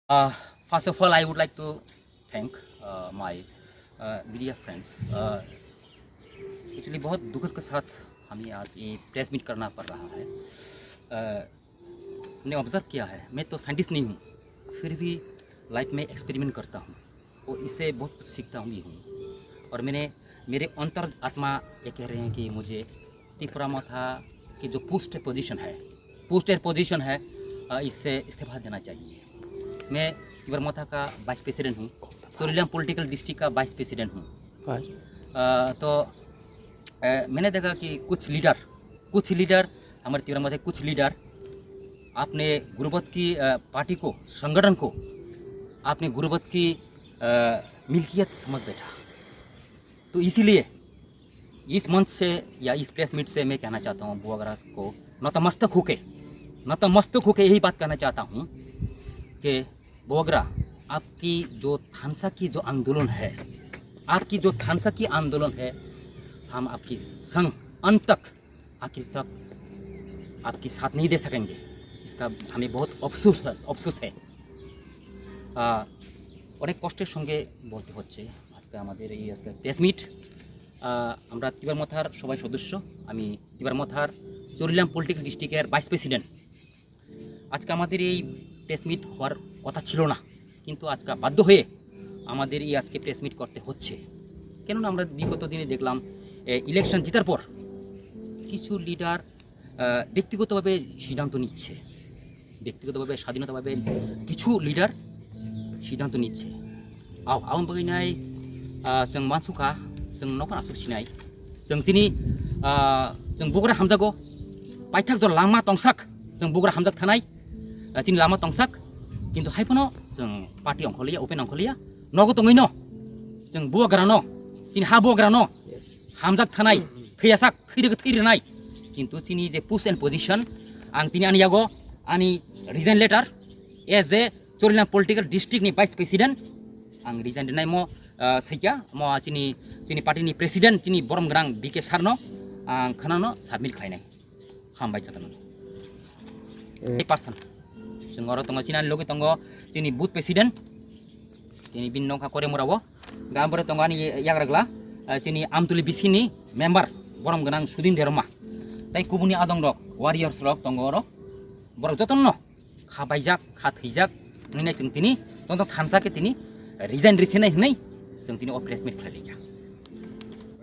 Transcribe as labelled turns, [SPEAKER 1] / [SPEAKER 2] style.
[SPEAKER 1] Uh, First of all, I would like to thank my media friends. Actually बहुत दुखद के साथ हमें आज ये प्रेस मीट करना पड़ रहा है। मैंने ऑब्ज़र्व किया है, मैं तो साइंटिस्ट नहीं हूँ, फिर भी लाइफ में एक्सपेरिमेंट करता हूँ और इससे बहुत कुछ सीखता भी हूँ। और मेरे अंतर आत्मा ये कह रहे हैं कि मुझे त्रिपुरा माथा की जो पोस्टर पोजीशन है इससे इस्तीफा देना चाहिए। मैं त्रिपुरा माथा का वाइस प्रेसिडेंट हूँ, चोलिलाम पॉलिटिकल डिस्ट्रिक्ट का वाइस प्रेसिडेंट हूँ। तो मैंने देखा कि कुछ लीडर हमारे त्रिपुरा माथा कुछ लीडर आपने गुरुबत की पार्टी को, संगठन को आपने गुरुबत की मिल्कियत समझ बैठा। तो इसीलिए इस मंच से या इस प्रेस मीट से मैं कहना चाहता हूँ बुआगरा को नतमस्तक होके यही बात कहना चाहता हूँ कि बुआगरा, आपकी जो थानसा की जो आंदोलन है, हम आपकी संग अंत तक आखिर तक आपकी साथ नहीं दे सकेंगे। इसका हमें बहुत अफसोस है। অনেক কষ্টের সঙ্গে বলতে হচ্ছে আজকে আমাদের এই প্রেস মিট। আমরা তিবার মাথার সবাই সদস্য, আমি তিবার মাথার চরিলাম পলিটিক্যাল ডিস্ট্রিক্টের ভাইস প্রেসিডেন্ট। আজকে আমাদের এই প্রেস মিট হওয়ার কথা ছিল না, কিন্তু আজকে বাধ্য হয়ে আমাদের এই আজকে প্রেস মিট করতে হচ্ছে। কেননা আমরা বিগত দিনে দেখলাম ইলেকশন জেতার পর কিছু লিডার ব্যক্তিগতভাবে সিদ্ধান্ত নিচ্ছে, স্বাধীনতাভাবে কিছু লিডার सिद्धांत निচ্ছে। आवाम बगैनाय जों मानसुखा जों नखा आसुक सिनाय जों बगरा हामजागो पाइथाक जो लामा तंसाक जों बगरा हामजाक थानाय चिनि लामा तंसाक किन्तु हायफोनो जों पार्टी अंखलिया ओपेन अंखलिया नगो तङैनो जों बगरानो चिनि हा बगरानो हामजाक थानाय थैयासाक थैरनाय किन्तु चिनि जे पोस्ट एन्ड पोजिशन आं तिनि आनियागो आनि रिजाइन लेटार एज ए चोलिलाम पॉलिटिकल डिस्ट्रिक्ट नि वाइस प्रेसिडेंट आं रिजाइन देनाय मो सैया मो चिनि पार्टी प्रेसिडेंट चिनि बरम ग्रां बीके सारनो आं खनानो सबमिट खालायनाय हामबाय जादों। पर्सन जों आरो दङ चिनानि लगे दङ चिनि बुथ प्रेसिडेंट चिनि बिननखा करे मुरावो गामबरे दङ आनि याग्राग्ला चिनि आमतुलि बिसिनि मेम्बार बरम ग्रां सुदिन देरमा ताइ कुबुनि आदं रक वारियर्स रक दङ आरो बर जतन खाबायजाक खाथैजाक जों तिनी थानसा के तिनी रिजाइन रिसेनाय होनाय जों तिनी प्रेस मिट खालायलाया।